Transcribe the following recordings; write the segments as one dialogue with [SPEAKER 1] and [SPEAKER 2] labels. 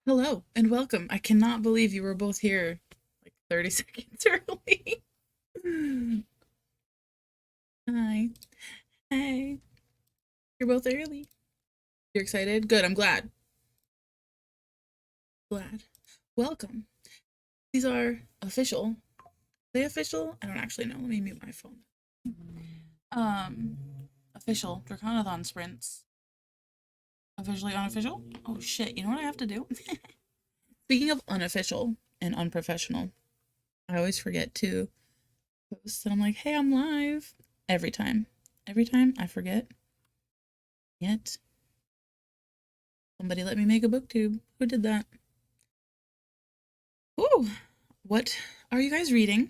[SPEAKER 1] Hello and welcome. I cannot believe you were both here like 30 seconds early. Hi. Hey. You're both early. You're excited? Good. I'm glad. Glad. Welcome. These are official. Are they official? I don't actually know. Let me mute my phone. Um, Official Draconathon sprints. Officially unofficial? Oh shit. You know what I have to do? Speaking of unofficial and unprofessional, I always forget to post and I'm like, hey, I'm live. Every time. Every time I forget. Yet somebody let me make a booktube. Who did that? Ooh, what are you guys reading?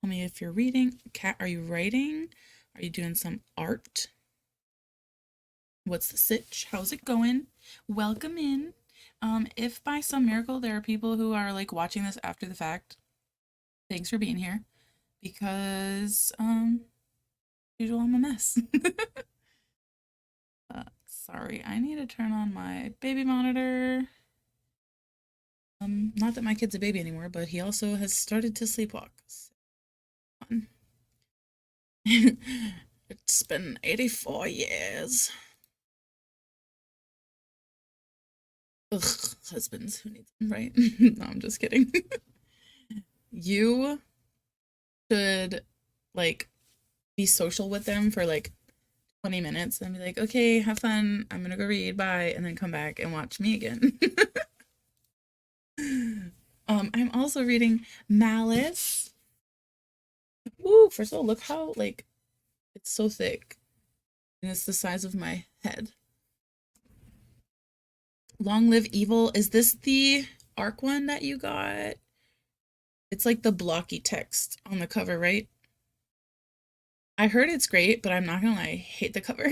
[SPEAKER 1] Tell me if you're reading. Cat, are you writing? Are you doing some art? What's the sitch? How's it going? Welcome in. If by some miracle there are people who are like watching this after the fact, thanks for being here. Because usual I'm a mess. Sorry, I need to turn on my baby monitor. Not that my kid's a baby anymore, but he also has started to sleepwalk. It's been 84 years. Ugh, husbands, who needs them, right? No, I'm just kidding. You should like be social with them for like 20 minutes and be like, okay, have fun. I'm gonna go read, bye, and then come back and watch me again. I'm also reading Malice. Woo, first of all, look how like it's so thick. And it's the size of my head. Long Live Evil. Is this the ARC one that you got? It's like the blocky text on the cover, right? I heard it's great, but I'm not gonna lie, I hate the cover.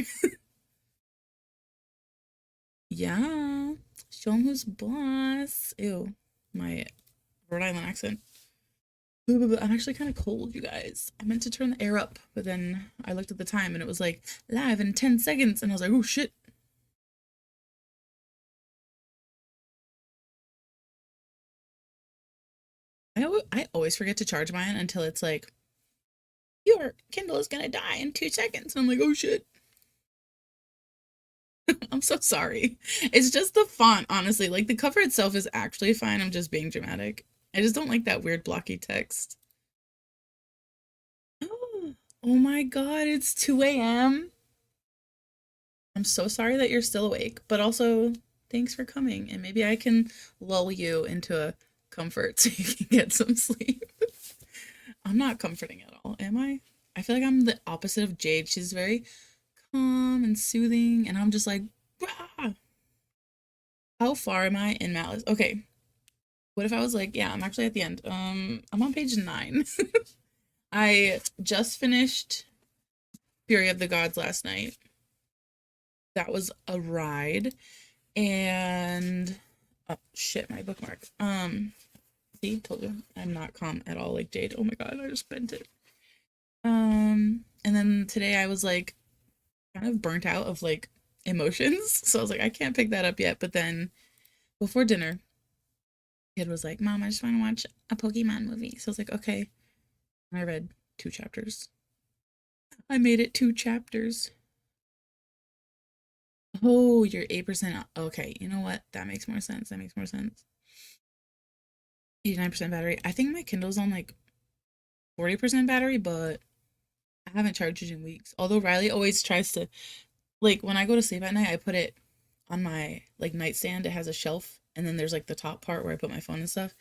[SPEAKER 1] Yeah. Show him who's boss. Ew. My Rhode Island accent. I'm actually kind of cold, you guys. I meant to turn the air up, but then I looked at the time and it was like live in 10 seconds, and I was like, oh shit. I always forget to charge mine until it's like, your Kindle is gonna die in 2 seconds. And I'm like, oh shit. I'm so sorry. It's just the font, honestly. Like the cover itself is actually fine. I'm just being dramatic. I just don't like that weird blocky text. Oh my god, it's 2 a.m. I'm so sorry that you're still awake, but also thanks for coming. And maybe I can lull you into a comfort so you can get some sleep. I'm not comforting at all, am I? I feel like I'm the opposite of Jade. She's very calm and soothing, and I'm just like, "Rah!" How far am I in Malice? Okay. What if I was like, yeah, I'm actually at the end. I'm on page 9. I just finished Fury of the Gods last night. That was a ride. And oh shit, my bookmark. See, told you. I'm not calm at all like Jade. Oh my god, I just bent it. And then today I was like kind of burnt out of like emotions. So I was like, I can't pick that up yet. But then before dinner, kid was like, Mom, I just want to watch a Pokemon movie. So I was like, okay. And I read 2 chapters. I made it 2 chapters. Oh, you're 8%. Okay, you know what? That makes more sense. That makes more sense. 89% battery. I think my Kindle's on like 40% battery, but I haven't charged it in weeks. Although Riley always tries to, like, when I go to sleep at night, I put it on my like nightstand. It has a shelf, and then there's like the top part where I put my phone and stuff.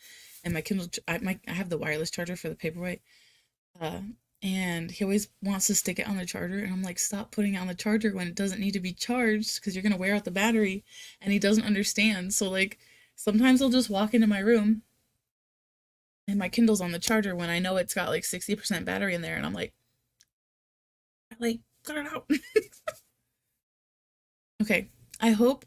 [SPEAKER 1] And my Kindle, I have the wireless charger for the paperweight. Uh, and he always wants to stick it on the charger, and I'm like, stop putting it on the charger when it doesn't need to be charged because you're gonna wear out the battery. And he doesn't understand. So like, sometimes I'll just walk into my room and my Kindle's on the charger when I know it's got like 60% battery in there, and I'm like, cut it out. Okay, I hope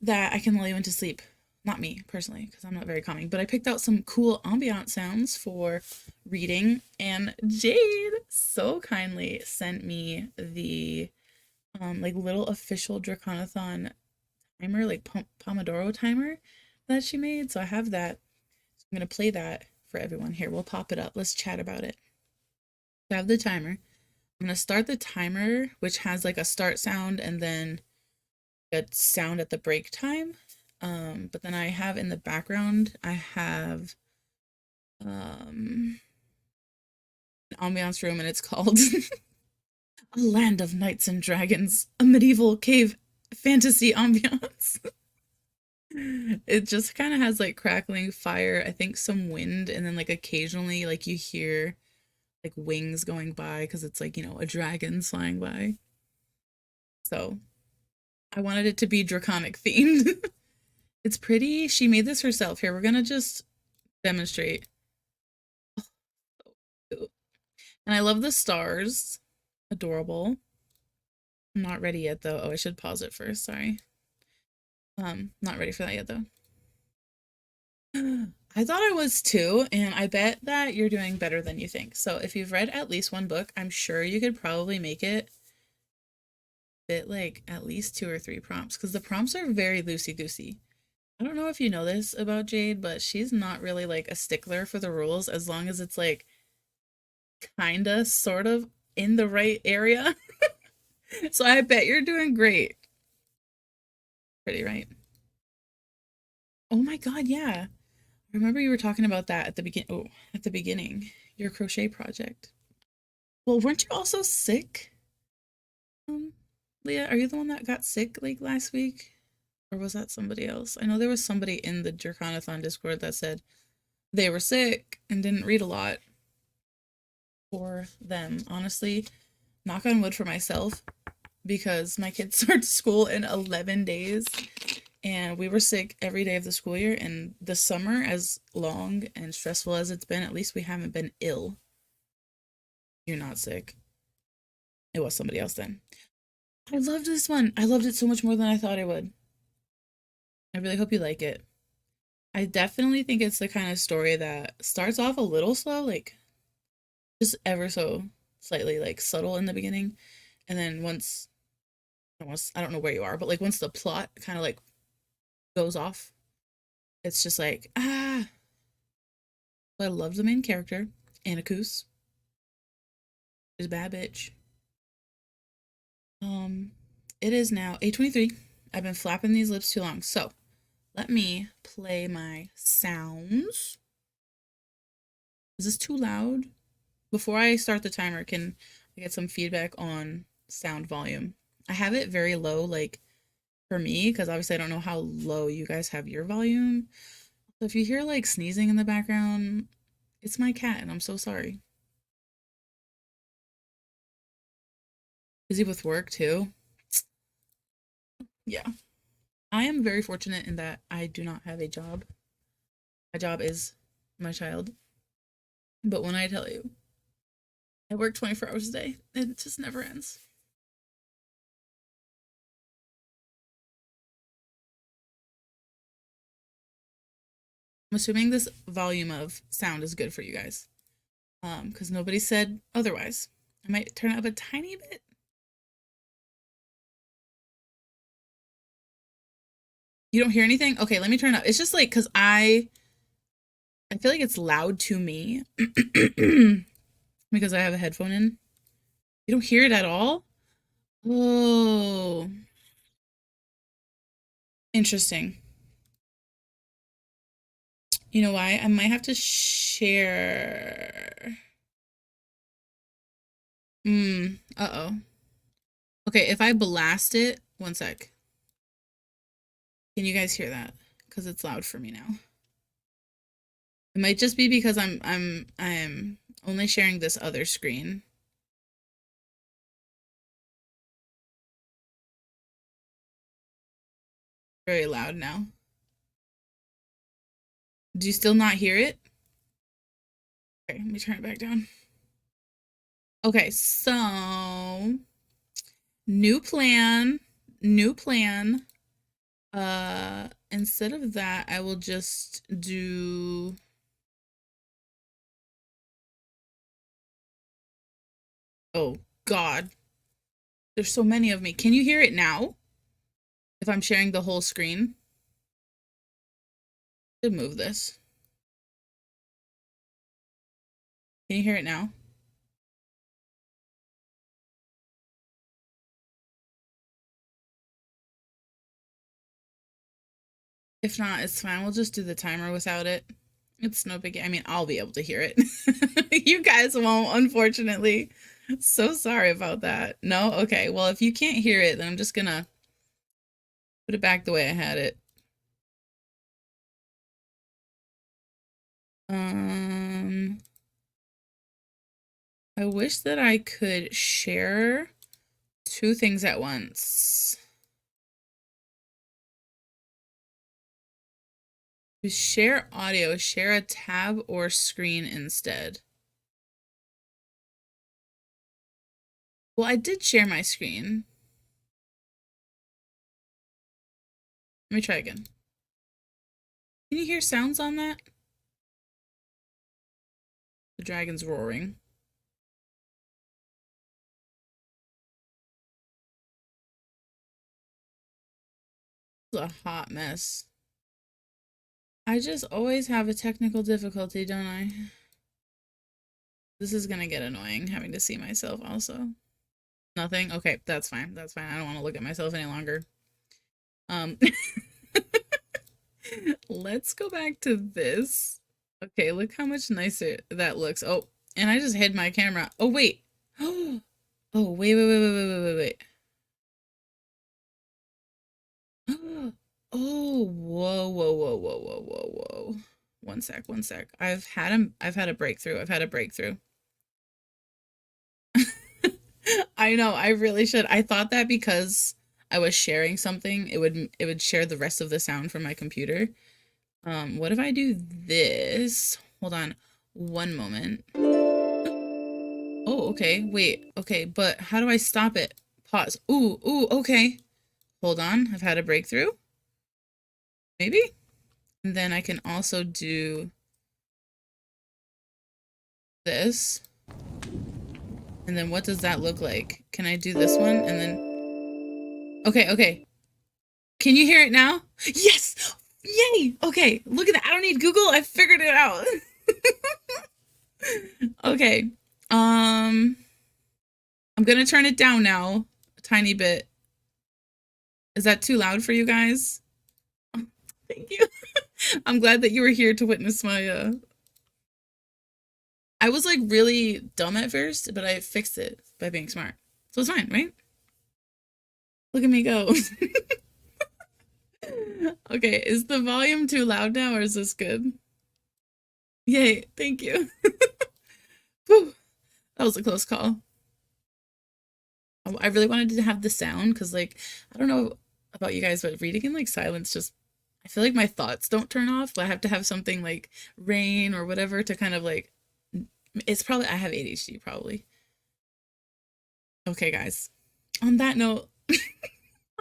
[SPEAKER 1] that I can lull you into sleep. Not me personally, because I'm not very calming, but I picked out some cool ambient sounds for reading, and Jade so kindly sent me the like little official Draconathon timer, like Pomodoro timer. that she made. So I have that. So I'm gonna play that for everyone here. We'll pop it up. Let's chat about it. I have the timer. I'm gonna start the timer, which has like a start sound and then a sound at the break time. But then I have in the background, I have an ambiance room, and it's called A Land of Knights and Dragons, a medieval cave fantasy ambiance. It just kind of has like crackling fire, I think some wind, and then like occasionally like you hear like wings going by because it's like, a dragon flying by. So I wanted it to be draconic themed. It's pretty. She made this herself. Here, we're gonna just demonstrate. And I love the stars. Adorable. I'm not ready yet though. Oh, I should pause it first. Sorry. Not ready for that yet though. I thought I was too, and I bet that you're doing better than you think. So if you've read at least one book, I'm sure you could probably make it fit like at least 2 or 3 prompts because the prompts are very loosey-goosey. I don't know if you know this about Jade, but she's not really like a stickler for the rules as long as it's like kinda sort of in the right area. So I bet you're doing great. Pretty right. Oh my god, yeah. I remember you were talking about that at the beginning. Your crochet project. Well, weren't you also sick? Um, Leah, are you the one that got sick like last week? Or was that somebody else? I know there was somebody in the Draconathon Discord that said they were sick and didn't read a lot for them. Honestly, knock on wood for myself because my kids start school in 11 days and we were sick every day of the school year. And the summer, as long and stressful as it's been, at least we haven't been ill. You're not sick. It was somebody else then. I loved this one. I loved it so much more than I thought I would. I really hope you like it. I definitely think it's the kind of story that starts off a little slow, like just ever so slightly like subtle in the beginning. And then once I don't know where you are, but like once the plot kind of like goes off, it's just like, ah. I love the main character, Anacus. She's a bad bitch. Um, it is now 8:23. I've been flapping these lips too long. So let me play my sounds. Is this too loud? Before I start the timer, can I get some feedback on sound volume? I have it very low, like for me, because obviously I don't know how low you guys have your volume. So if you hear like sneezing in the background, it's my cat and I'm so sorry. Busy with work too. Yeah. I am very fortunate in that I do not have a job. My job is my child. But when I tell you, I work 24 hours a day, it just never ends. I'm assuming this volume of sound is good for you guys. Because nobody said otherwise. I might turn it up a tiny bit. You don't hear anything? Okay, let me turn it up. It's just like because I feel like it's loud to me because I have a headphone in. You don't hear it at all? Oh, interesting. You know why? I might have to share. Uh-oh. Okay, if I blast it, one sec. Can you guys hear that? Because it's loud for me now. It might just be because I'm only sharing this other screen. Very loud now. Do you still not hear it? Okay, let me turn it back down. Okay, so new plan, new plan. Instead of that, I will just do Oh God. There's so many of me. Can you hear it now? If I'm sharing the whole screen? To move this. Can you hear it now? If not, it's fine. We'll just do the timer without it. It's no big. I mean, I'll be able to hear it. You guys won't, unfortunately. So sorry about that. No? Okay. Well, if you can't hear it, then I'm just gonna put it back the way I had it. I wish that I could share two things at once. To share audio, share a tab or screen instead. Well, I did share my screen. Let me try again. Can you hear sounds on that? The dragon's roaring. It's a hot mess. I just always have a technical difficulty, don't I? This is gonna get annoying, having to see myself also. Nothing? Okay, that's fine. That's fine. I don't want to look at myself any longer. Let's go back to this. Okay, look how much nicer that looks. Oh, and I just hid my camera. Oh, wait. Oh, wait. Oh, whoa. One sec. I've had a breakthrough. I've had a breakthrough. I know, I really should. I thought that because I was sharing something, it would share the rest of the sound from my computer. What if I do this? Hold on one moment. Oh, okay. Wait. Okay, but how do I stop it? Pause. Ooh, okay. Hold on. I've had a breakthrough. Maybe? And then I can also do this. And then what does that look like? Can I do this one? And then okay. Can you hear it now? Yes! Yay! Okay, look at that. I don't need Google. I figured it out. Okay. I'm gonna turn it down now a tiny bit. Is that too loud for you guys? Thank you. I'm glad that you were here to witness my I was like really dumb at first, but I fixed it by being smart. So it's fine, right? Look at me go. Okay, is the volume too loud now or is this good? Yay, thank you. Whew, that was a close call. I really wanted to have the sound because, like, I don't know about you guys, but reading in like silence just, I feel like my thoughts don't turn off, but I have to have something like rain or whatever to kind of like, it's probably, I have ADHD probably. Okay, guys, on that note,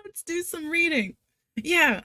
[SPEAKER 1] let's do some reading. Yeah.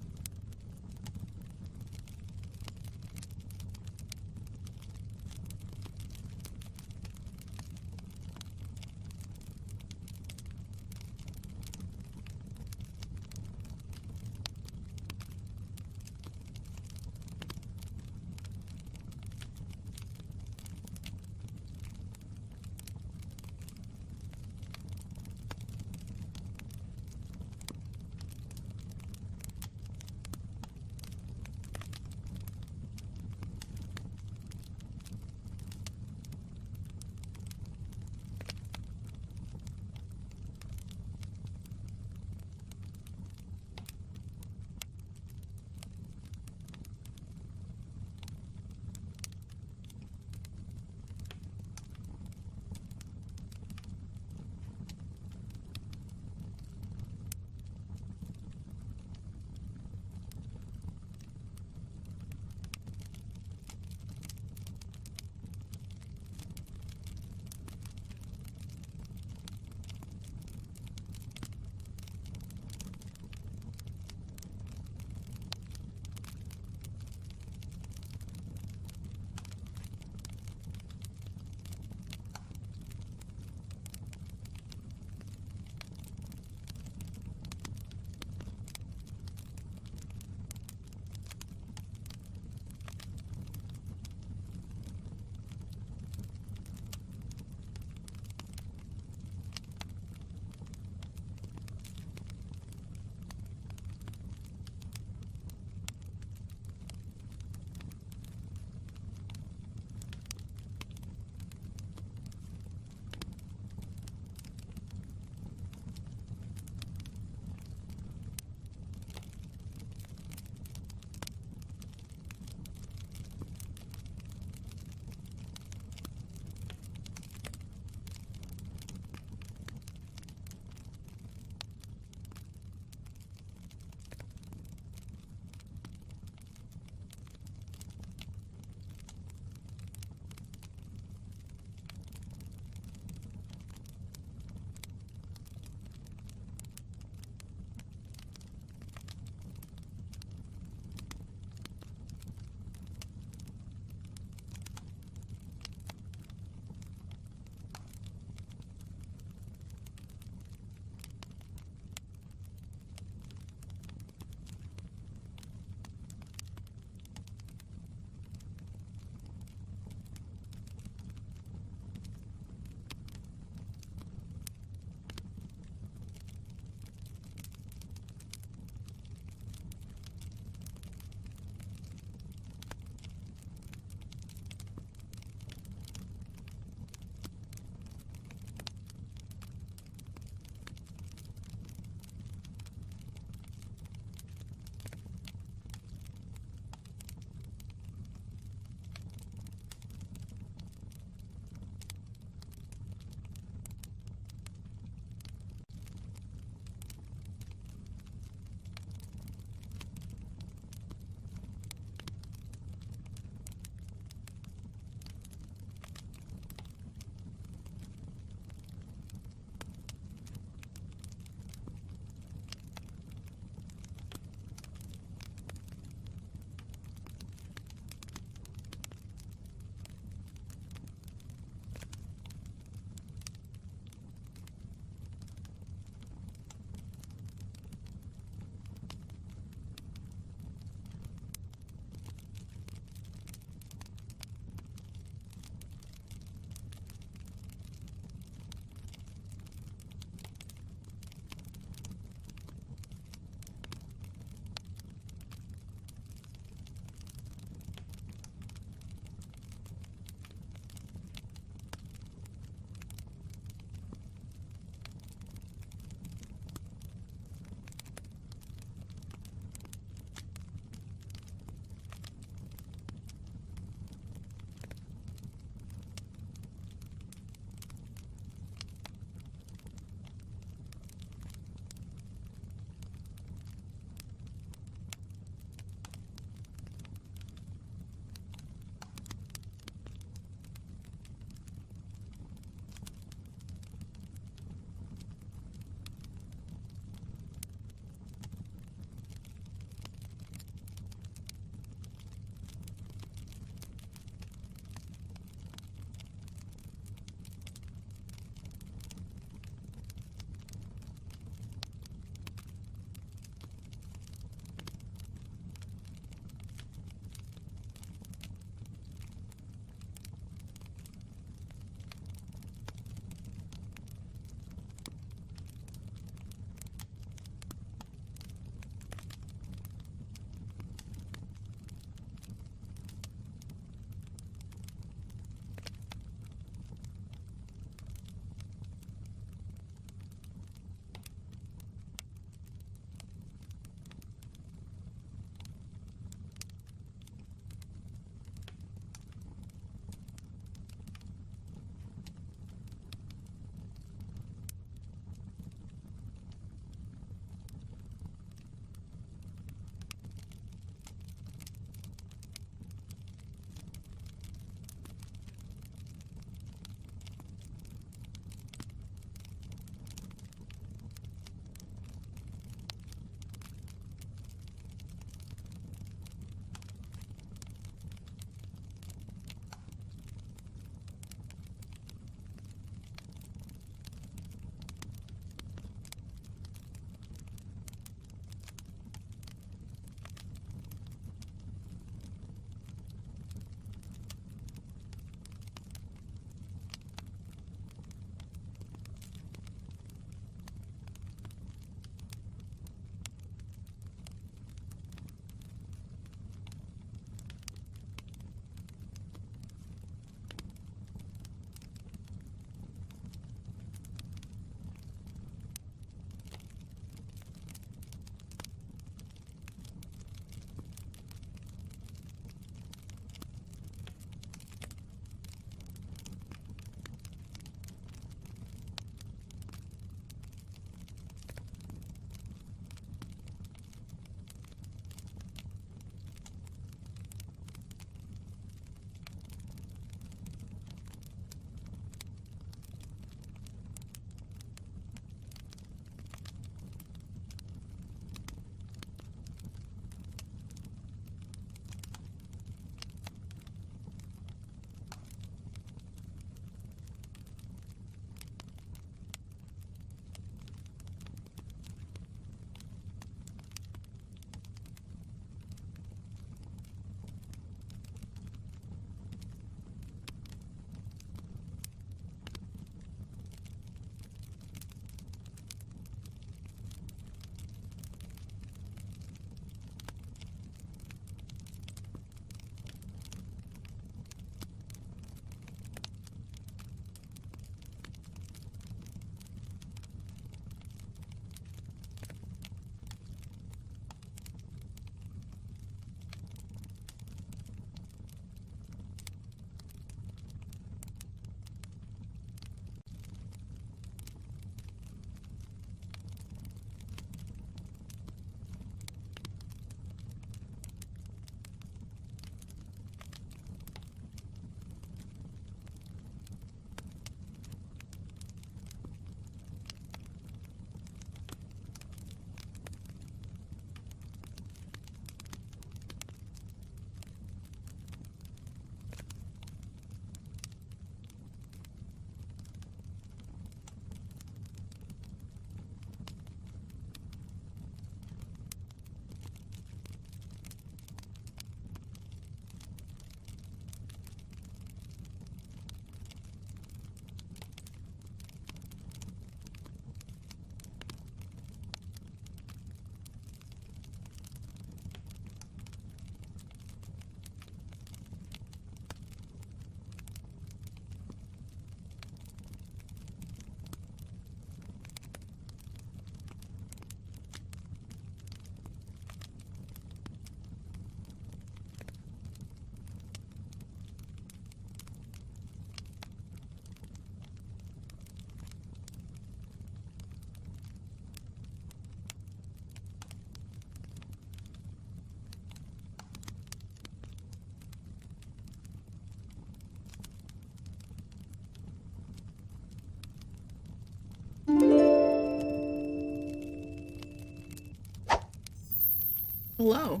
[SPEAKER 1] Hello.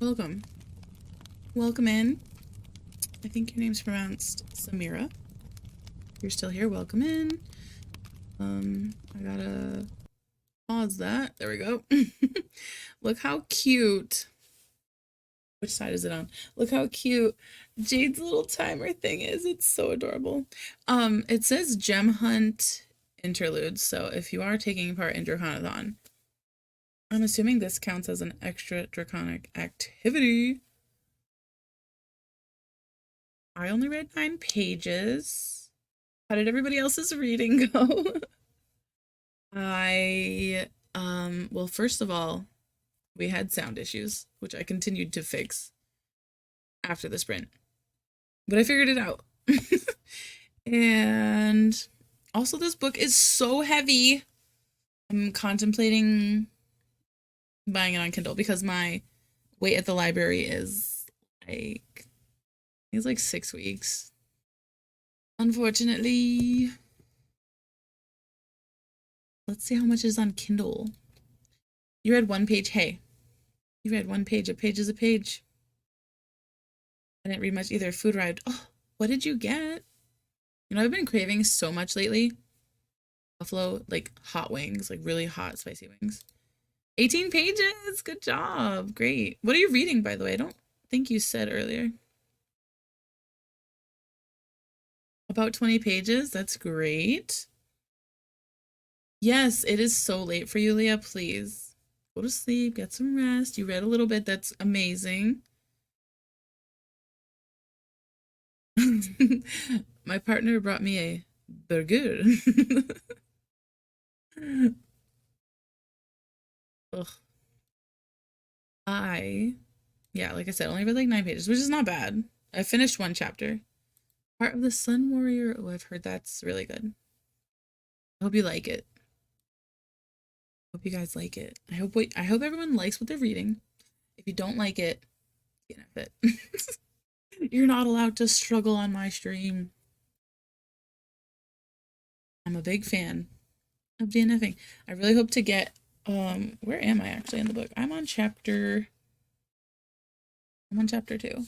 [SPEAKER 1] Welcome. Welcome in. I think your name's pronounced Samira. If you're still here, welcome in. I gotta pause that. There we go. Look how cute. Which side is it on? Look how cute Jade's little timer thing is. It's so adorable. It says Gem Hunt interludes, so if you are taking part in Draconathon, I'm assuming this counts as an extra draconic activity. I only read 9 pages. How did everybody else's reading go? Well, first of all, we had sound issues, which I continued to fix after the sprint, but I figured it out. And also, this book is so heavy. I'm contemplating buying it on Kindle because my wait at the library is like, it's like 6 weeks. Unfortunately. Let's see how much is on Kindle. You read 1 page. Hey, you read 1 page. A page is a page. I didn't read much either. Food arrived. Oh, what did you get? You know, I've been craving so much lately. Buffalo, like hot wings, like really hot, spicy wings. 18 pages. Good job. Great. What are you reading, by the way? I don't think you said earlier. About 20 pages. That's great. Yes, it is so late for you, Leah. Please go to sleep, get some rest. You read a little bit. That's amazing. My partner brought me a burger. Ugh. Yeah, like I said, only read like 9 pages, which is not bad. I finished 1 chapter. Part of the Sun Warrior. Oh, I've heard that's really good. I hope you like it. Hope you guys like it. I hope everyone likes what they're reading. If you don't like it, DNF it. You're not allowed to struggle on my stream. I'm a big fan of DNFing. I really hope to get where am I actually in the book? I'm on chapter 2.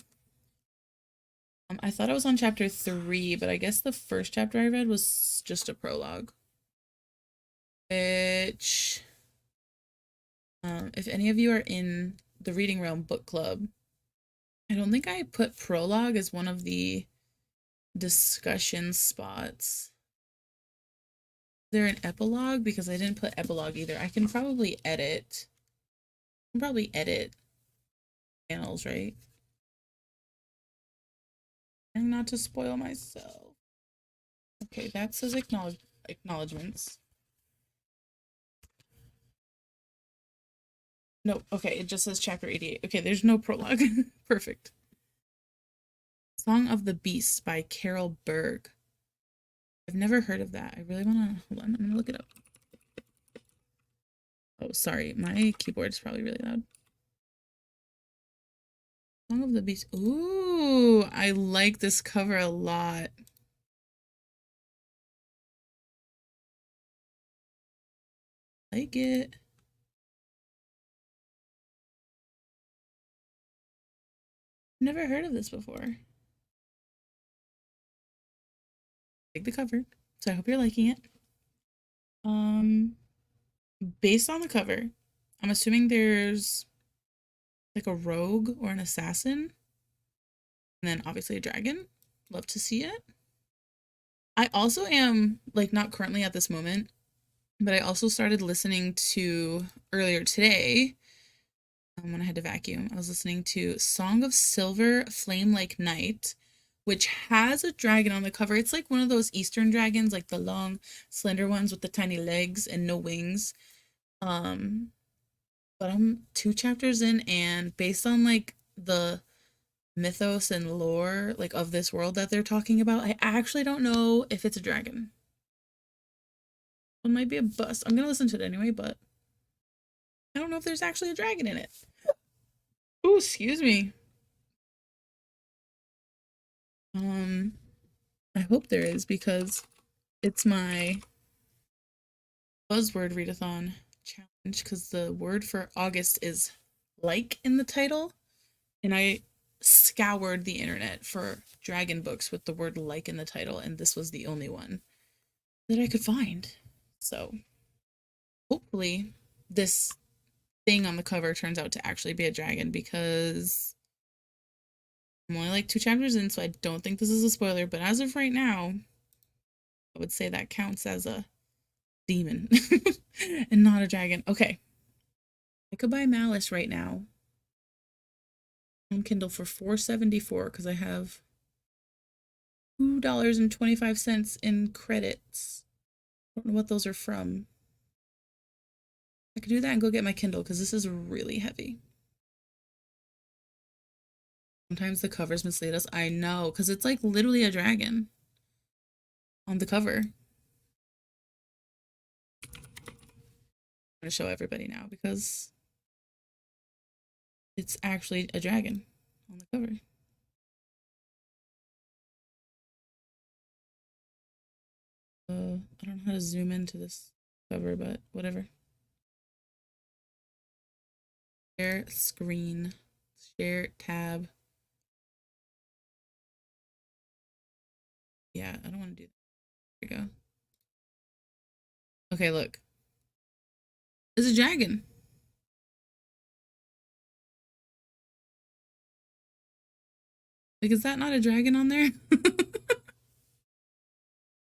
[SPEAKER 1] I thought I was on chapter 3, but I guess the first chapter I read was just a prologue. Which if any of you are in the Reading Realm book club, I don't think I put prologue as one of the discussion spots. Is there an epilogue? Because I didn't put epilogue either. I can probably edit. Panels, right? And not to spoil myself. Okay, that says acknowledgements. No, okay, it just says chapter 88. Okay, there's no prologue. Perfect. Song of the Beast by Carol Berg. I've never heard of that. I really want to, hold on, I'm gonna look it up. Oh, sorry, my keyboard is probably really loud. Song of the Beast. Ooh, I like this cover a lot. Like it. Never heard of this before. Like the cover, so I hope you're liking it. Based on the cover, I'm assuming there's like a rogue or an assassin, and then obviously a dragon. Love to see it. I also am, like, not currently at this moment, but I also started listening to earlier today, when I had to vacuum, I was listening to Song of Silver Flame Like Night, which has a dragon on the cover. It's like one of those Eastern dragons, like the long, slender ones with the tiny legs and no wings. But I'm 2 chapters in, and based on like the mythos and lore like of this world that they're talking about, I actually don't know if it's a dragon. It might be a bust. I'm gonna listen to it anyway, but I don't know if there's actually a dragon in it. Oh, excuse me. I hope there is, because it's my buzzword readathon challenge. because the word for August is like in the title, and I scoured the internet for dragon books with the word like in the title, and this was the only one that I could find. So hopefully this thing on the cover turns out to actually be a dragon because I'm only like 2 chapters in, so I don't think this is a spoiler, but as of right now, I would say that counts as a demon and not a dragon. Okay. I could buy Malice right now on Kindle for $4.74 because I have $2.25 in credits. I don't know what those are from. I could do that and go get my Kindle because this is really heavy. Sometimes the covers mislead us. I know, because it's like literally a dragon on the cover. I'm going to show everybody now because it's actually a dragon on the cover. I don't know how to zoom into this cover, but whatever. Share screen, share tab. Yeah, I don't want to do that. There we go. Okay, look. It's a dragon. Like, is that not a dragon on there?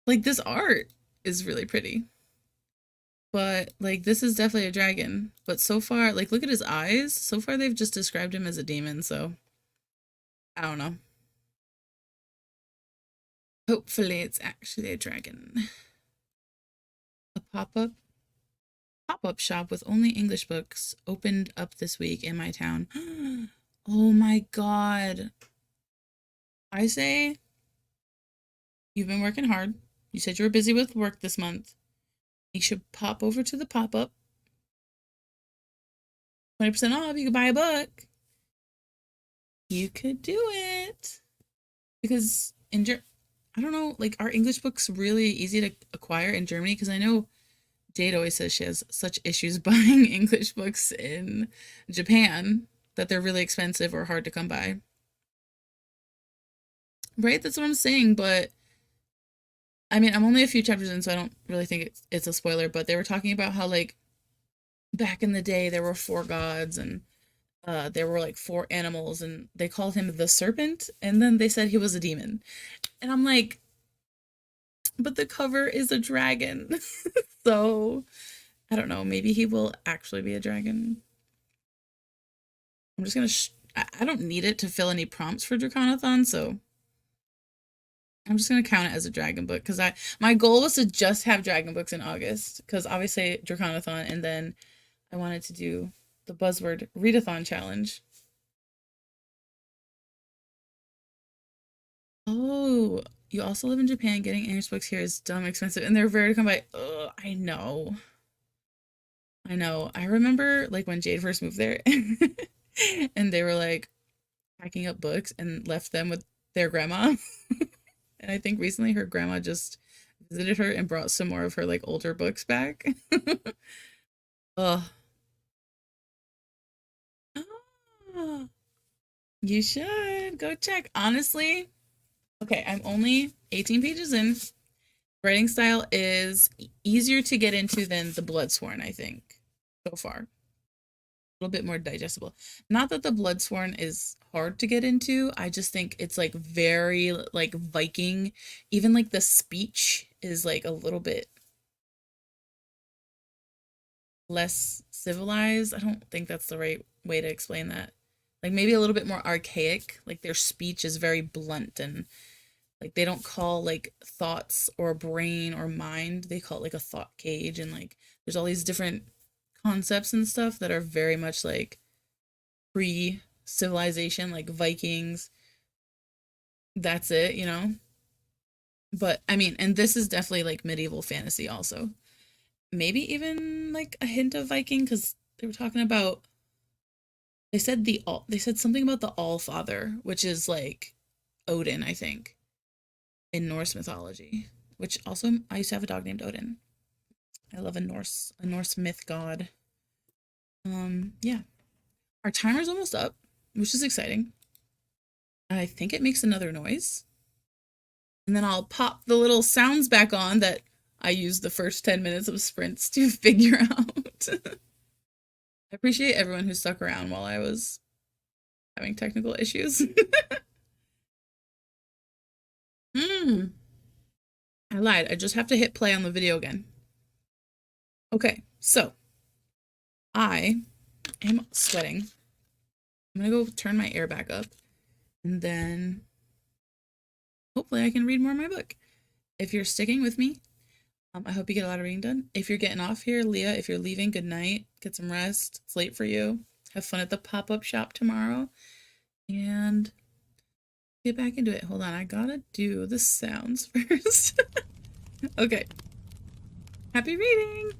[SPEAKER 1] Like, this art is really pretty. But, like, this is definitely a dragon. But so far, like, look at his eyes. So far, they've just described him as a demon, so I don't know. Hopefully, it's actually a dragon. A pop-up shop with only English books opened up this week in my town. Oh my god. I say you've been working hard. You said you were busy with work this month. You should pop over to the pop-up. 20% off, you could buy a book. You could do it. Because I don't know, like, are English books really easy to acquire in Germany? Because I know Jade always says she has such issues buying English books in Japan that they're really expensive or hard to come by. Right? That's what I'm saying. But I mean, I'm only a few chapters in, so I don't really think it's a spoiler. But they were talking about how, like, back in the day, there were 4 gods and there were like 4 animals, and they called him the serpent, and then they said he was a demon. And I'm like, but the cover is a dragon. So I don't know, maybe he will actually be a dragon. I'm just gonna I don't need it to fill any prompts for Draconathon, so I'm just gonna count it as a dragon book because my goal was to just have dragon books in August because obviously Draconathon, and then I wanted to do the buzzword readathon challenge. Oh, you also live in Japan. Getting English books here is dumb expensive, and they're rare to come by. Ugh, I know. I know. I remember like when Jade first moved there, and they were like packing up books and left them with their grandma. And I think recently her grandma just visited her and brought some more of her like older books back. Ugh. Ah, you should go check. Honestly, okay, I'm only 18 pages in. Writing style is easier to get into than the Bloodsworn, I think, so far. A little bit more digestible. Not that the Bloodsworn is hard to get into. I just think it's like very like Viking. Even like the speech is like a little bit less civilized. I don't think that's the right way to explain that. Like maybe a little bit more archaic. Like their speech is very blunt, and like they don't call like thoughts or brain or mind. They call it like a thought cage, and like there's all these different concepts and stuff that are very much like pre-civilization, like Vikings. That's it, you know? But I mean, and this is definitely like medieval fantasy also. Maybe even like a hint of Viking because they were talking about they said something about the All Father, which is like Odin, I think, in Norse mythology. Which also I used to have a dog named Odin. I love a Norse myth god. Yeah. Our timer's almost up, which is exciting. I think it makes another noise. And then I'll pop the little sounds back on that I used the first 10 minutes of sprints to figure out. I appreciate everyone who stuck around while I was having technical issues. I lied. I just have to hit play on the video again. Okay, so I am sweating. I'm gonna go turn my air back up, and then hopefully I can read more of my book. If you're sticking with me, I hope you get a lot of reading done. If you're getting off here, Leah, if you're leaving, good night. Get some rest. It's late for you. Have fun at the pop-up shop tomorrow. And get back into it. Hold on, I gotta do the sounds first. Okay. Happy reading!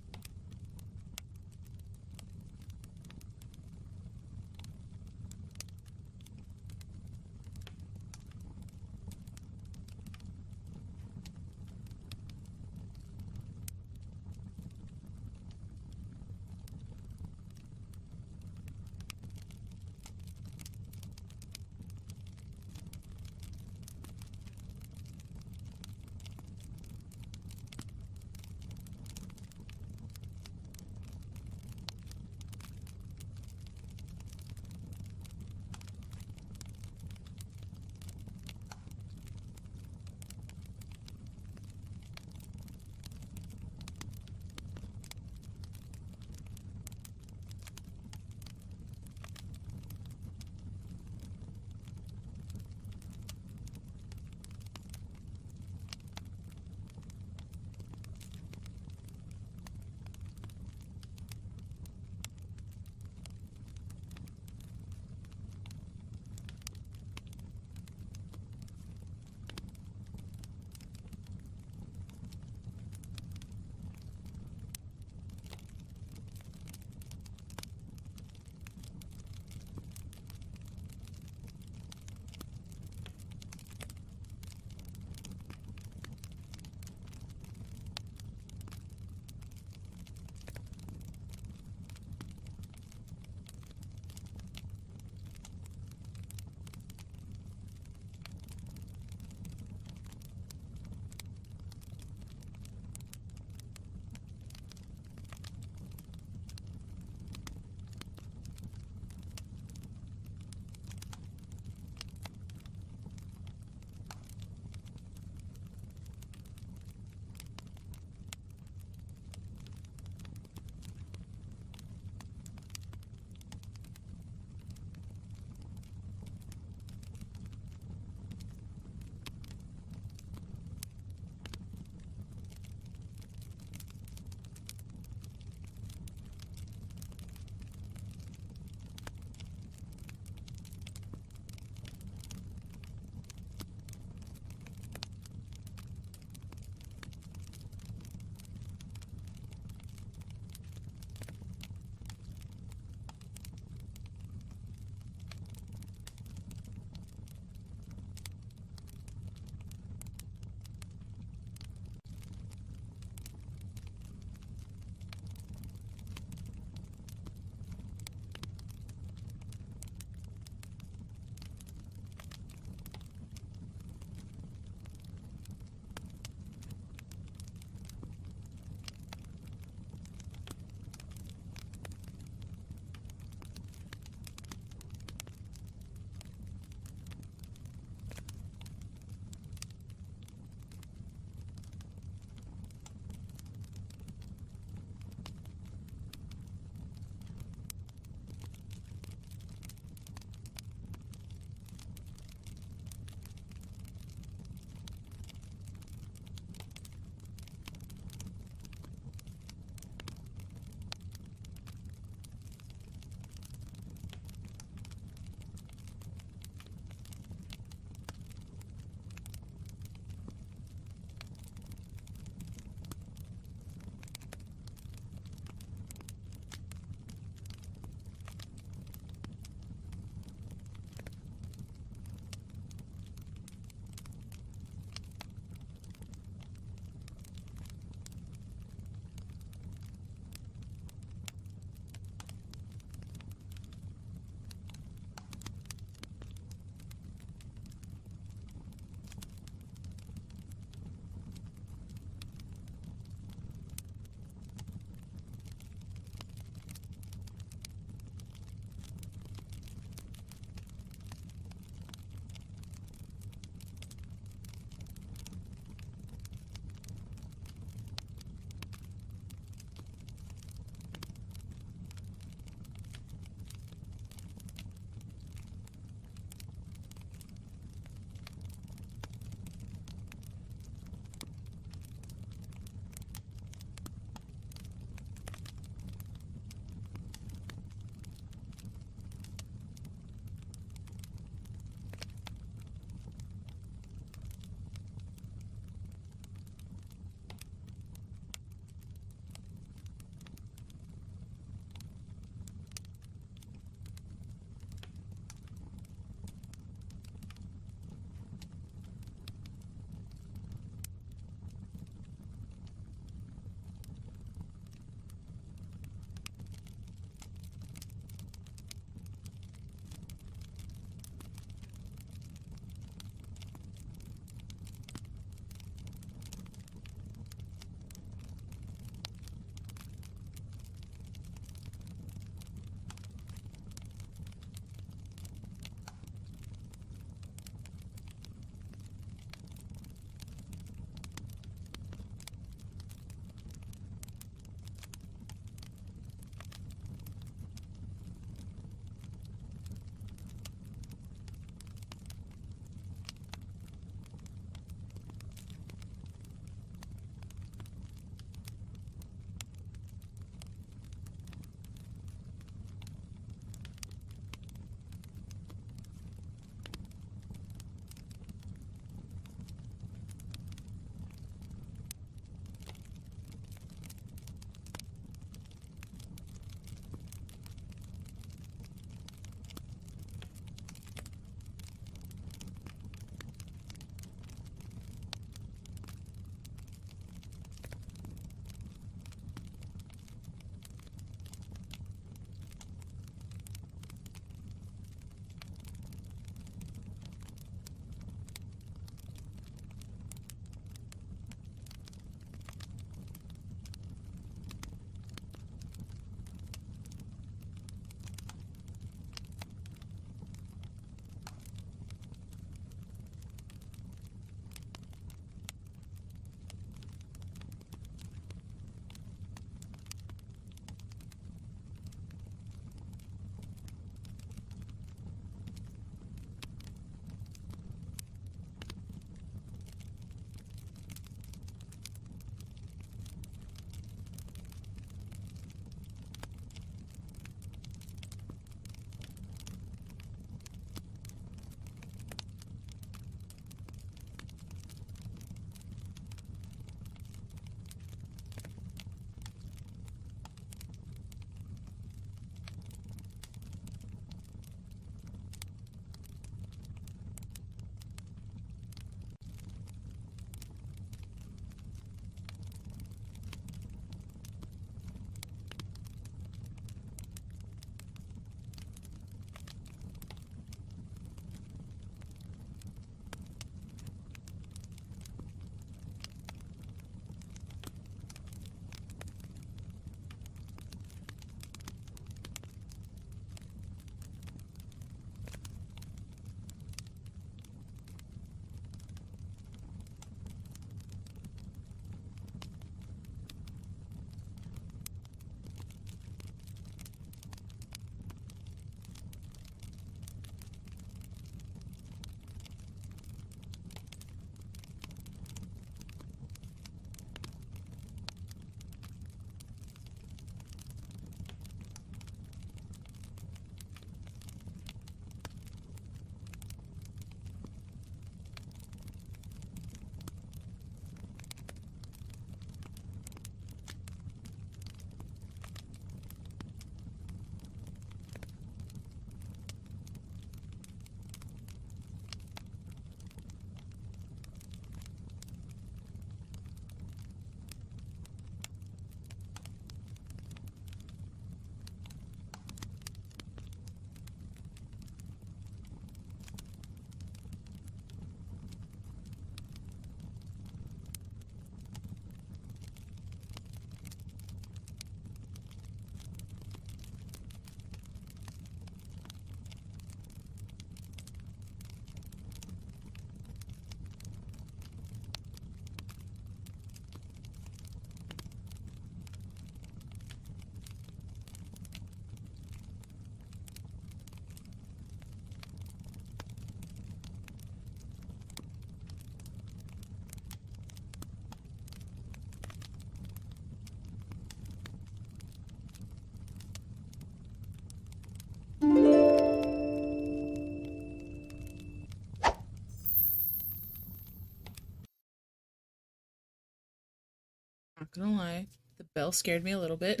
[SPEAKER 1] Not gonna lie, the bell scared me a little bit.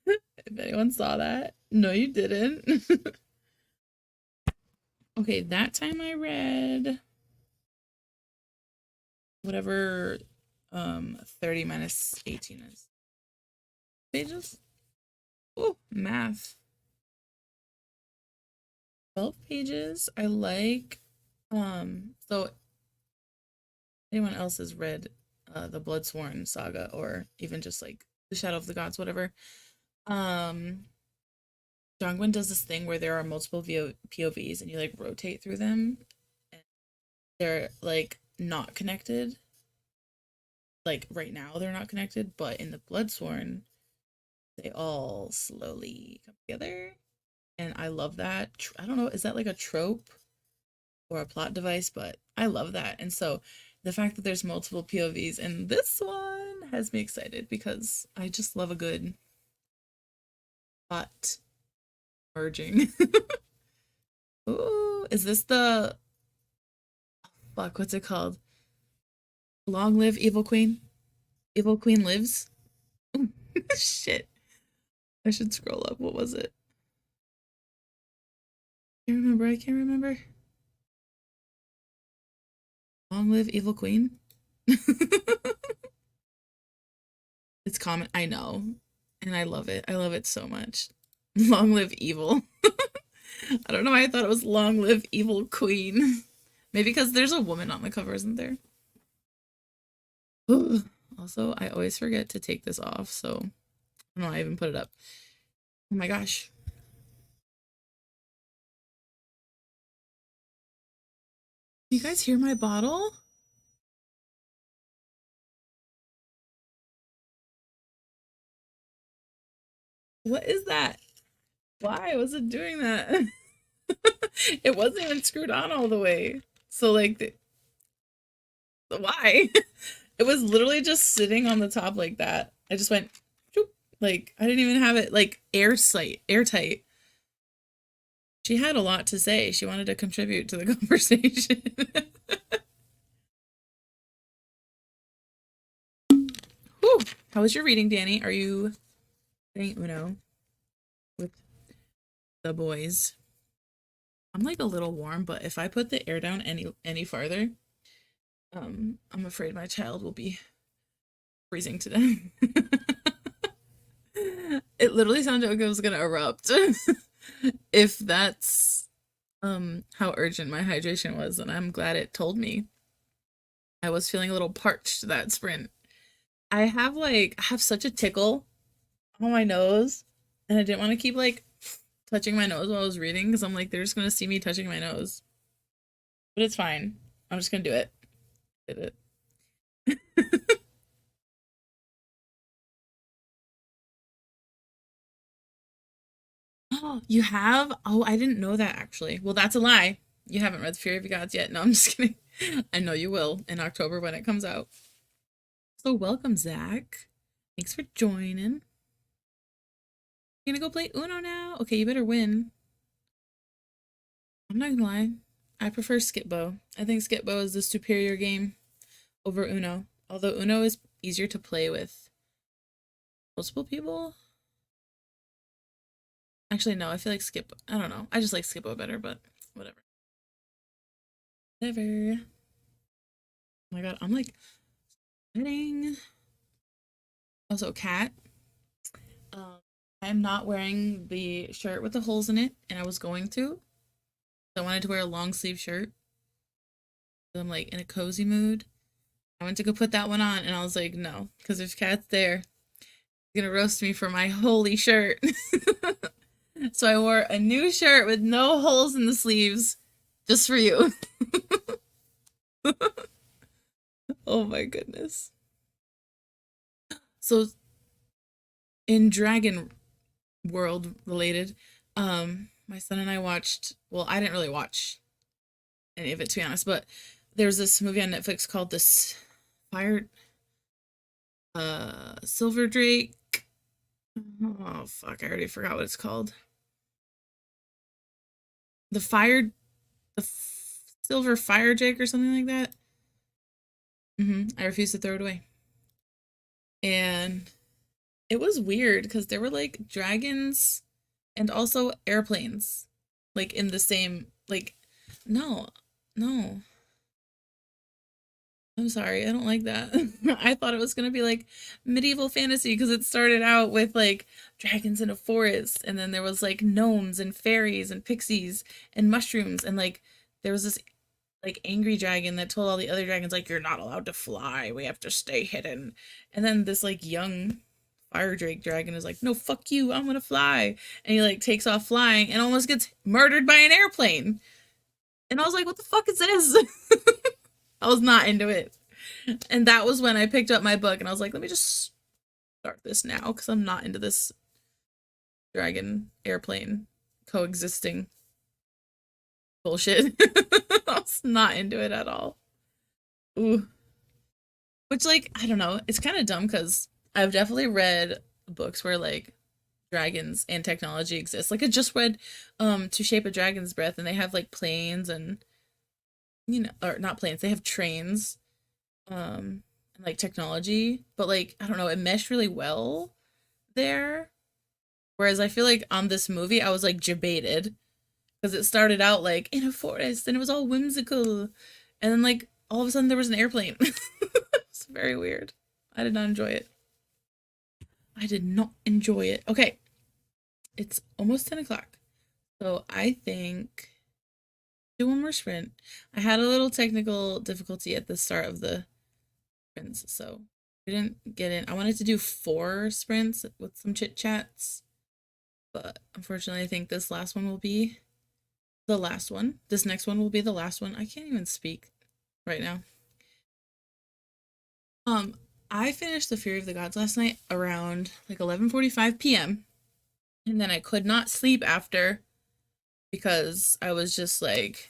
[SPEAKER 1] If anyone saw that, no, you didn't. Okay, that time I read whatever 30 minus 18 is. Pages? Oh, math. 12 pages. I like so anyone else has read the Bloodsworn saga or even just like the Shadow of the Gods, whatever. Um Dongwon does this thing where there are multiple POVs and you like rotate through them and they're like not connected. Like right now they're not connected, but in the Bloodsworn they all slowly come together. And I love that. I don't know, is that like a trope or a plot device? But I love that. And so the fact that there's multiple POVs in this one has me excited because I just love a good plot merging. Ooh, is this the fuck, what's it called? Long live Evil Queen? Evil Queen lives? Shit. I should scroll up. What was it? I can't remember. Long live Evil Queen? It's common. I know. And I love it. I love it so much. Long live evil. I don't know why I thought it was long live evil queen. Maybe because there's a woman on the cover, isn't there? Also, I always forget to take this off, so I don't know, I even put it up. Oh my gosh. You guys hear my bottle? What is that? Why was it doing that? It wasn't even screwed on all the way. So like, why? It was literally just sitting on the top like that. I just went, choop, like I didn't even have it like airtight. She had a lot to say. She wanted to contribute to the conversation. Whew. How was your reading, Danny? Are you playing Uno with the boys? I'm like a little warm, but if I put the air down any farther, I'm afraid my child will be freezing to death. It literally sounded like it was gonna erupt. If that's how urgent my hydration was, and I'm glad it told me. I was feeling a little parched that sprint. I have such a tickle on my nose, and I didn't want to keep like touching my nose while I was reading because I'm like they're just gonna see me touching my nose. But it's fine. I'm just gonna do it. Did it. Oh, you have? Oh, I didn't know that actually. Well, that's a lie. You haven't read Fury of the Gods yet. No, I'm just kidding. I know you will in October when it comes out. So welcome, Zach. Thanks for joining. You gonna go play Uno now? Okay, you better win. I'm not gonna lie. I prefer Skipbo. I think Skipbo is the superior game over Uno. Although Uno is easier to play with multiple people. Actually, no, I feel like Skip. I don't know. I just like Skippo better, but whatever. Whatever. Oh my god, I'm like sweating. Also, cat. Um, I'm not wearing the shirt with the holes in it, and I was going to. I wanted to wear a long sleeve shirt. So I'm like in a cozy mood. I went to go put that one on, and I was like, no, because if Cat's there, he's gonna roast me for my holy shirt. So I wore a new shirt with no holes in the sleeves, just for you. Oh my goodness. So in Dragon World related, my son and I watched, well, I didn't really watch any of it to be honest, but there's this movie on Netflix called this Fire Silver Drake. Oh fuck, I already forgot what it's called. The Fire Silver Fire Drake or something like that. I refuse to throw it away. And it was weird because there were like dragons and also airplanes, like in the same, like, no, no, I'm sorry, I don't like that. I thought it was gonna be like medieval fantasy because it started out with like dragons in a forest, and then there was like gnomes and fairies and pixies and mushrooms, and like there was this like angry dragon that told all the other dragons like you're not allowed to fly, we have to stay hidden. And then this like young fire drake dragon is like, no, fuck you, I'm gonna fly. And he like takes off flying and almost gets murdered by an airplane. And I was like, what the fuck is this? I was not into it. And that was when I picked up my book and I was like, let me just start this now because I'm not into this dragon airplane coexisting bullshit. I was not into it at all. Ooh. Which, like, I don't know, it's kind of dumb because I've definitely read books where like dragons and technology exist. Like I just read To Shape a Dragon's Breath, and they have like planes and or not planes, they have trains and like technology, but like I don't know, it meshed really well there. Whereas I feel like on this movie I was like debated because it started out like in a forest and it was all whimsical, and then like all of a sudden there was an airplane. It's very weird. I did not enjoy it. I did not enjoy it. Okay, it's almost 10 o'clock. So I think do one more sprint. I had a little technical difficulty at the start of the sprints, so we didn't get in. I wanted to do 4 sprints with some chit chats, but unfortunately, I think this last one will be the last one. This next one will be the last one. I can't even speak right now. Um, I finished The Fury of the Gods last night around like 11:45 p.m. and then I could not sleep after because I was just like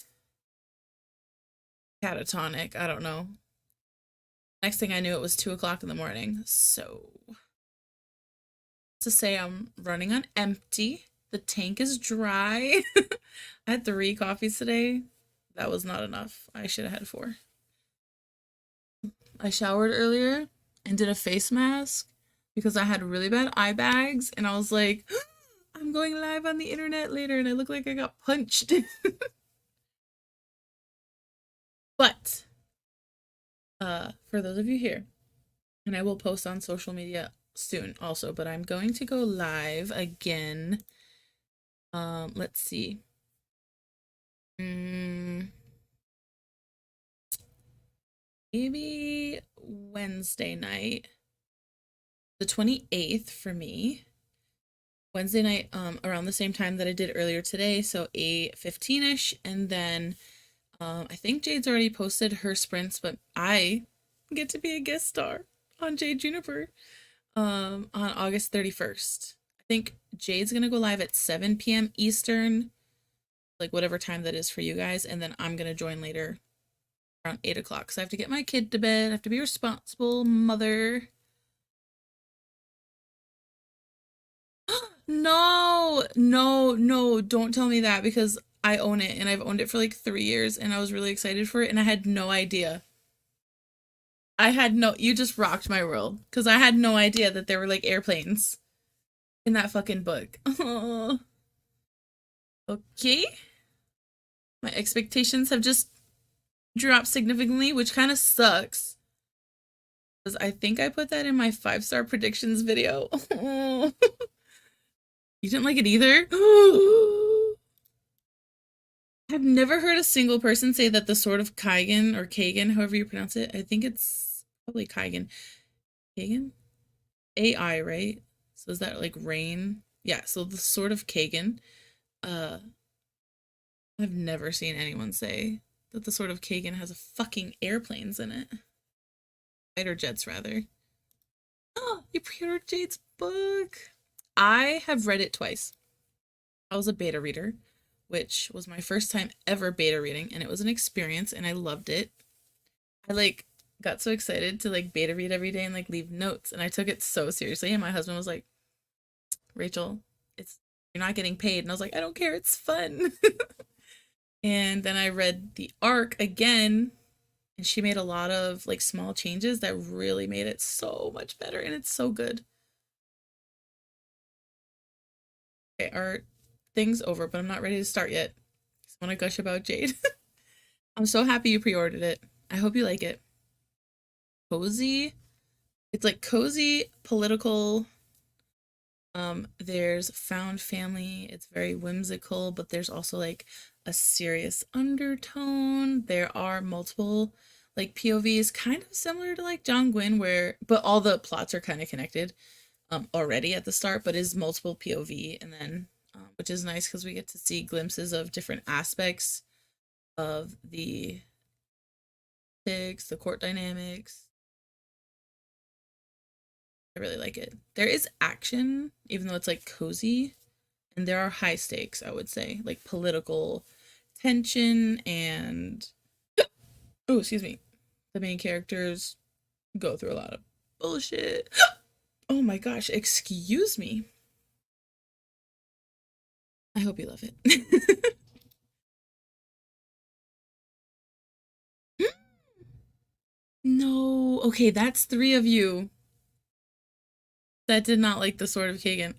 [SPEAKER 1] catatonic. I don't know. Next thing I knew, it was 2 o'clock in the morning. So to say I'm running on empty. The tank is dry. I had 3 coffees today. That was not enough. I should have had 4. I showered earlier and did a face mask because I had really bad eye bags, and I was like, I'm going live on the internet later and I look like I got punched. But for those of you here, and I will post on social media soon also, but I'm going to go live again. Let's see. Maybe Wednesday night, the 28th for me. Wednesday night, around the same time that I did earlier today, so 8:15ish, and then I think Jade's already posted her sprints, but I get to be a guest star on Jade Juniper on August 31st. I think Jade's gonna go live at 7 p.m. Eastern, like whatever time that is for you guys, and then I'm gonna join later around 8 o'clock. So I have to get my kid to bed. I have to be a responsible mother. No, no, no, don't tell me that because I own it and I've owned it for like 3 years and I was really excited for it and I had no idea. You just rocked my world because I had no idea that there were like airplanes in that fucking book. Oh, okay. My expectations have just dropped significantly, which kind of sucks. Because I think I put that in my 5-star predictions video. You didn't like it either? I've never heard a single person say that the Sword of Kaigan, or Kagan, however you pronounce it. I think it's probably Kaigan. Kagan? AI, right? So is that like rain? Yeah, so the Sword of Kagan. Uh, I've never seen anyone say that the Sword of Kagan has a fucking airplanes in it. Fighter jets, rather. Oh, you pre-ordered Jade's book. I have read it twice. I was a beta reader, which was my first time ever beta reading, and it was an experience, and I loved it. I like got so excited to like beta read every day and like leave notes, and I took it so seriously. And my husband was like, "Rachel, it's you're not getting paid," and I was like, "I don't care, it's fun." And then I read the arc again And she made a lot of like small changes that really made it so much better, and it's so good. Okay, our thing's over, but I'm not ready to start yet. Just want to gush about Jade. I'm so happy you pre-ordered it. I hope you like it. Cozy. It's like cozy, political. There's found family. It's very whimsical, but there's also like a serious undertone. There are multiple like POVs, kind of similar to like John Gwyn, where but all the plots are kind of connected already at the start, but is multiple POV, and then which is nice because we get to see glimpses of different aspects of the stakes, the court dynamics. I really like it. There is action, even though it's like cozy, and there are high stakes, I would say, like political tension and oh, excuse me. The main characters go through a lot of bullshit. Oh my gosh, excuse me. I hope you love it. No. Okay, that's three of you that did not like the Sword of Kagan.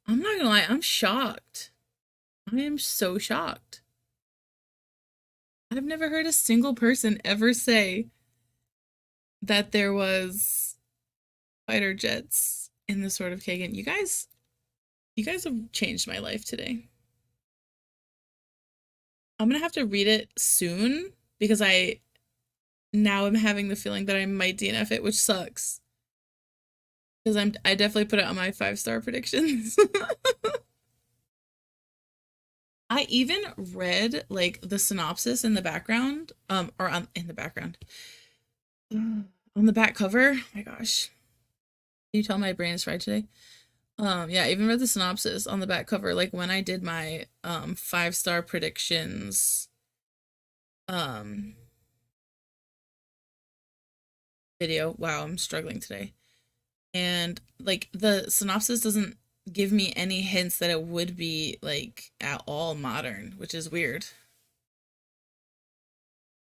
[SPEAKER 1] I'm not gonna lie, I'm shocked. I am so shocked. I've never heard a single person ever say that there was fighter jets in the Sword of Kagan. You guys have changed my life today. I'm gonna have to read it soon because I now am having the feeling that I might DNF it, which sucks. Because I definitely put it on my 5-star predictions. I even read like the synopsis in the background, or on in the background. On the back cover. Oh my gosh. Can you tell my brain is fried today? Yeah, I even read the synopsis on the back cover, like when I did my 5-star predictions um video. Wow, I'm struggling today. And like the synopsis doesn't give me any hints that it would be like at all modern, which is weird.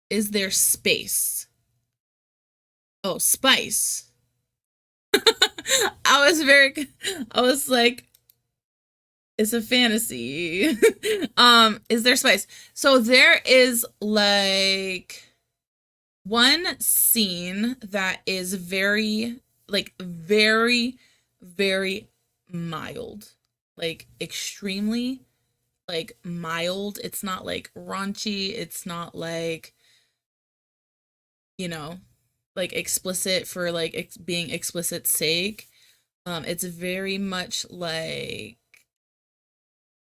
[SPEAKER 1] Is there space? Oh, spice. I was like, it's a fantasy. Is there spice? So there is like one scene that is very like very mild, like extremely like mild. It's not like raunchy, it's not like, you know, like explicit for like being explicit sake. It's very much like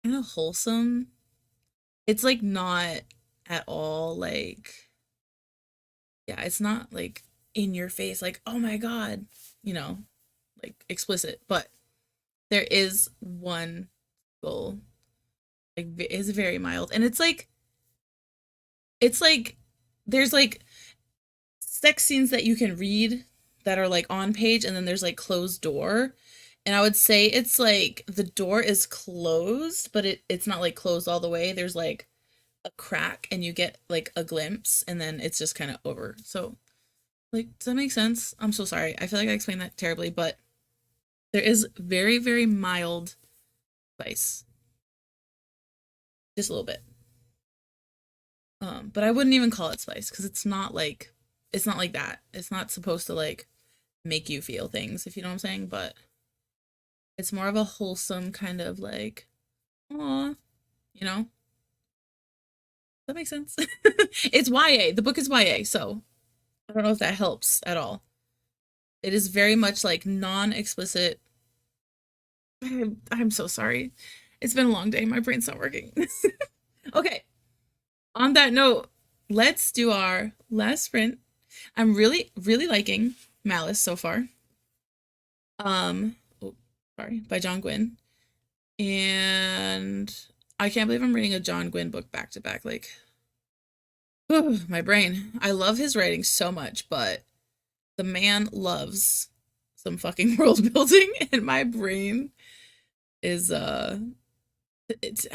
[SPEAKER 1] kind of wholesome. It's like not at all like, yeah, it's not like in your face like, oh my god, you know, like explicit, but there is one goal like is very mild, and it's like there's like sex scenes that you can read that are like on page, and then there's like closed door, and I would say it's like the door is closed, but it's not like closed all the way. There's like a crack and you get like a glimpse, and then it's just kind of over. So like, does that make sense? I'm so sorry, I feel like I explained that terribly, but there is very mild spice, just a little bit. But I wouldn't even call it spice because it's not like that. It's not supposed to like make you feel things, if you know what I'm saying, but it's more of a wholesome kind of like, aw, you know? That makes sense. It's YA. The book is YA, so I don't know if that helps at all. It is very much like non-explicit. I'm so sorry. It's been a long day. My brain's not working. Okay. On that note, let's do our last sprint. I'm really liking Malice so far. Oh, sorry, by John Gwyn. And I can't believe I'm reading a John Gwyn book back to back. Like, whew, my brain. I love his writing so much, but the man loves some fucking world building, and my brain is I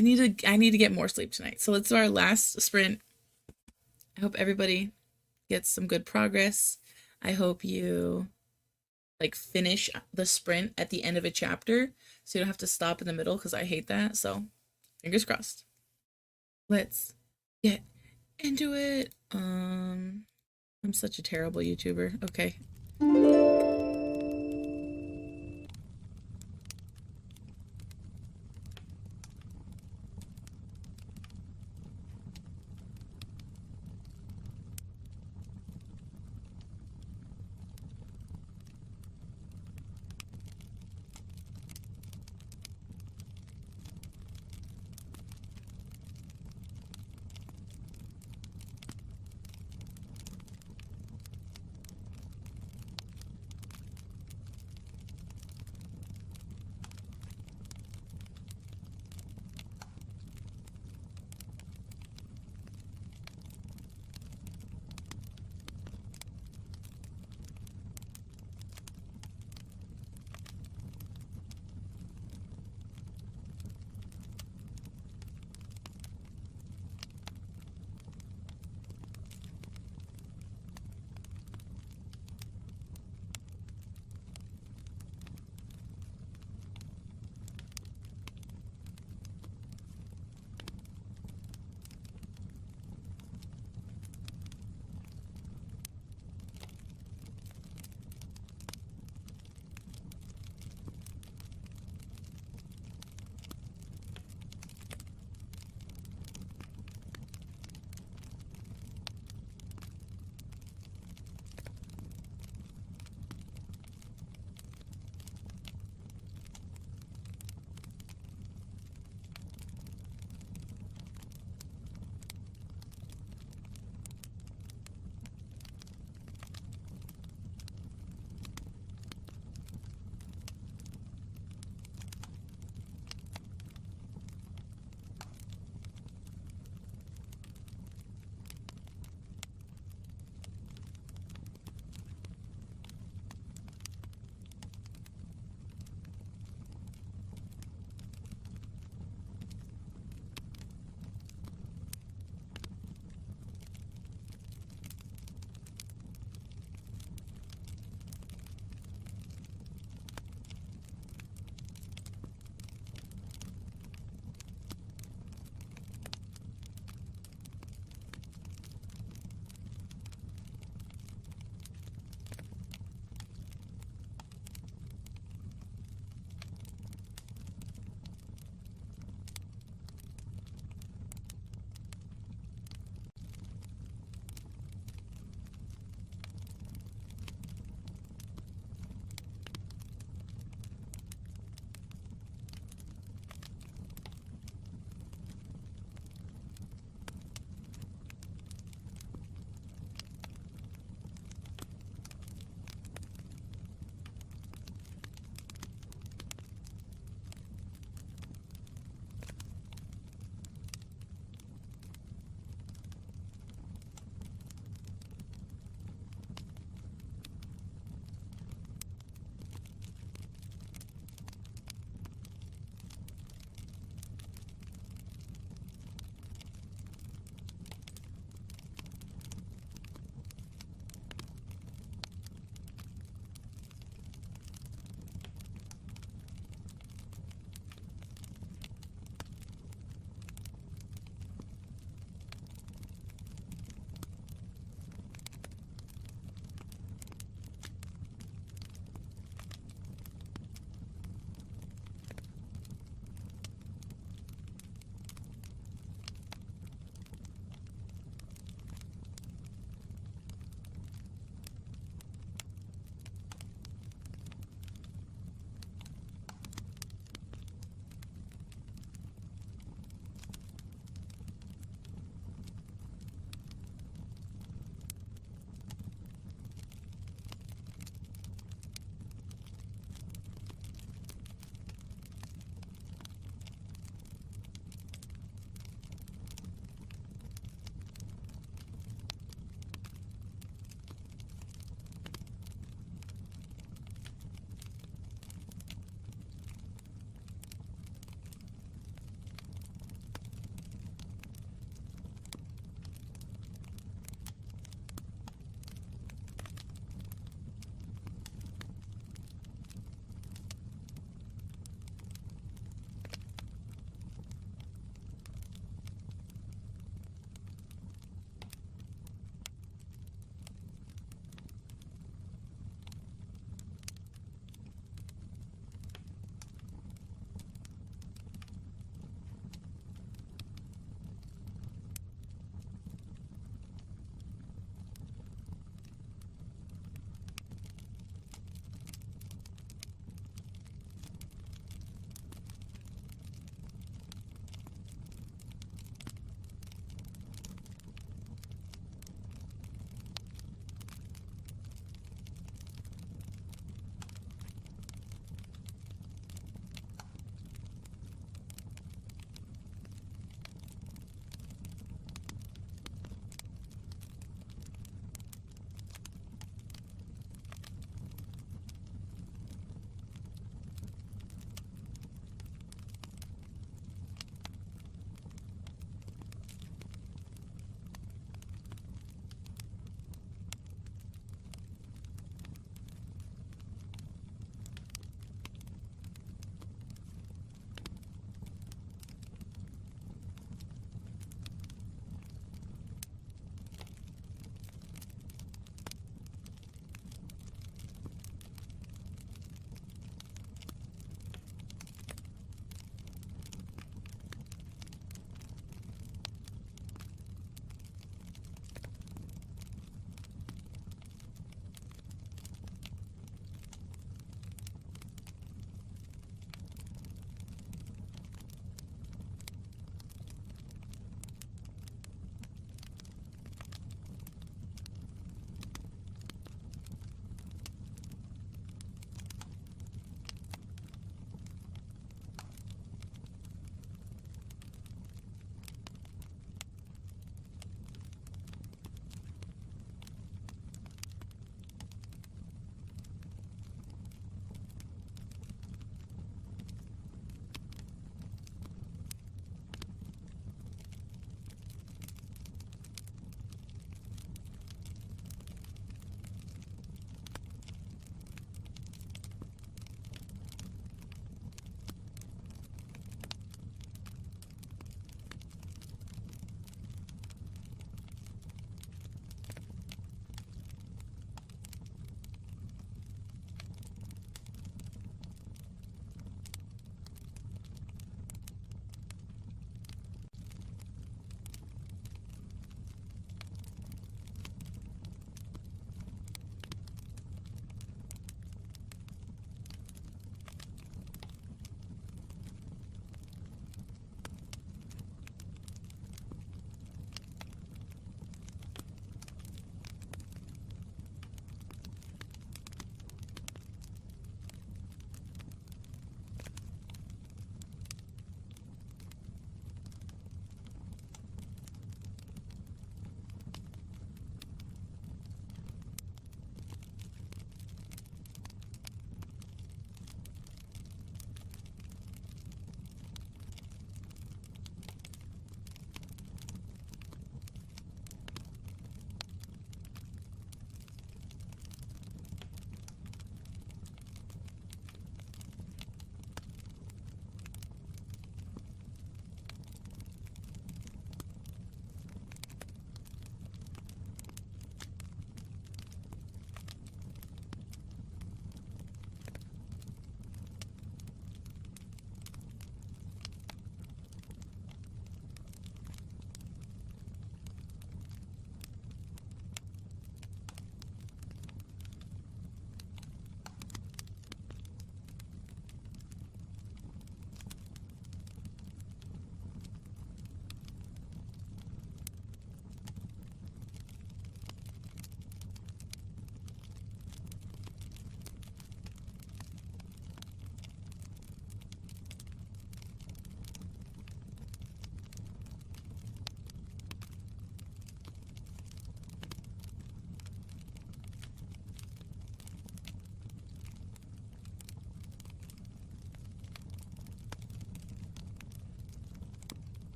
[SPEAKER 1] need to get more sleep tonight. So let's do our last sprint. I hope everybody get some good progress. I hope you like finish the sprint at the end of a chapter so you don't have to stop in the middle because I hate that. So, fingers crossed. Let's get into it. I'm such a terrible YouTuber. Okay.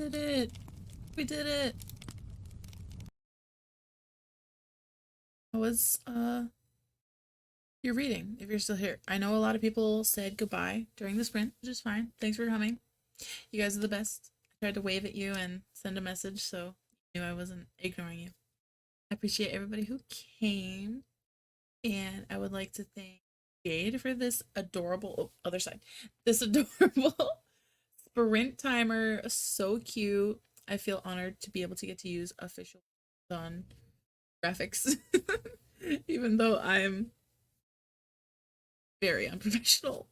[SPEAKER 1] did it. We did it. How was your reading if you're still here? I know a lot of people said goodbye during the sprint, which is fine. Thanks for coming. You guys are the best. I tried to wave at you and send a message so you knew I wasn't ignoring you. I appreciate everybody who came, and I would like to thank Jade for this adorable other side. This adorable sprint timer, so cute. I feel honored to be able to get to use official on graphics, even though I'm very unprofessional.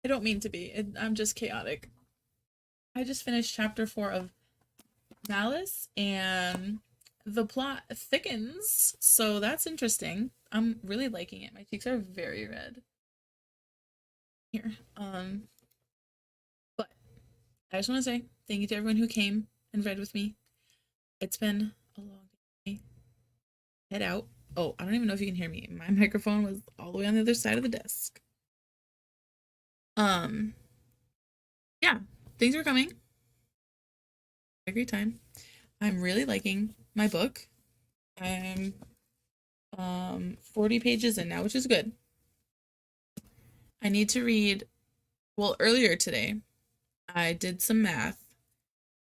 [SPEAKER 1] I don't mean to be. I'm just chaotic. I just finished chapter 4 of Malice, and the plot thickens, so that's interesting. I'm really liking it. My cheeks are very red. Here. But I just want to say thank you to everyone who came and read with me. It's been a long day. Head out. Oh, I don't even know if you can hear me. My microphone was all the way on the other side of the desk. Yeah, thanks for coming. Had a great time. I'm really liking my book. I'm 40 pages in now, which is good. I need to read, well, earlier today, I did some math,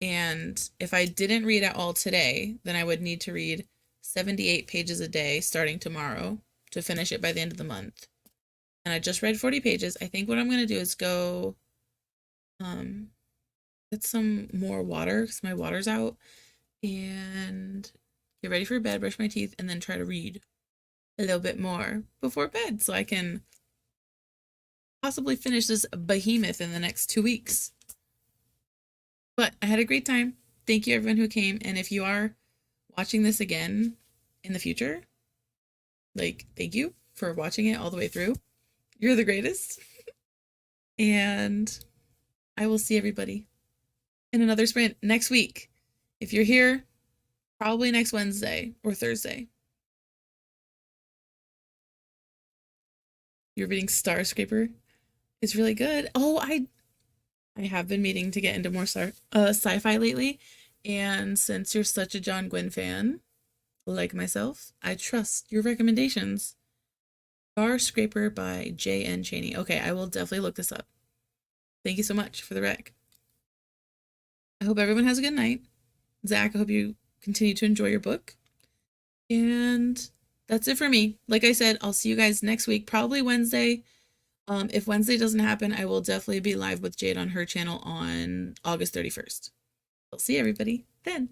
[SPEAKER 1] and if I didn't read at all today, then I would need to read 78 pages a day starting tomorrow to finish it by the end of the month. And I just read 40 pages. I think what I'm going to do is go get some more water because my water's out, and get ready for bed, brush my teeth, and then try to read a little bit more before bed so I can possibly finish this behemoth in the next 2 weeks. But I had a great time. Thank you everyone who came, and if you are watching this again in the future, like, thank you for watching it all the way through. You're the greatest. And I will see everybody in another sprint next week. If you're here, probably next Wednesday or Thursday. You're reading Starscraper. It's really good. Oh, I have been meaning to get into more sci-fi lately, and since you're such a John Gwynne fan, like myself, I trust your recommendations. Starscraper by J.N. Chaney. Okay, I will definitely look this up. Thank you so much for the rec. I hope everyone has a good night. Zach, I hope you continue to enjoy your book. And that's it for me. Like I said, I'll see you guys next week, probably Wednesday. If Wednesday doesn't happen, I will definitely be live with Jade on her channel on August 31st. I'll see everybody then.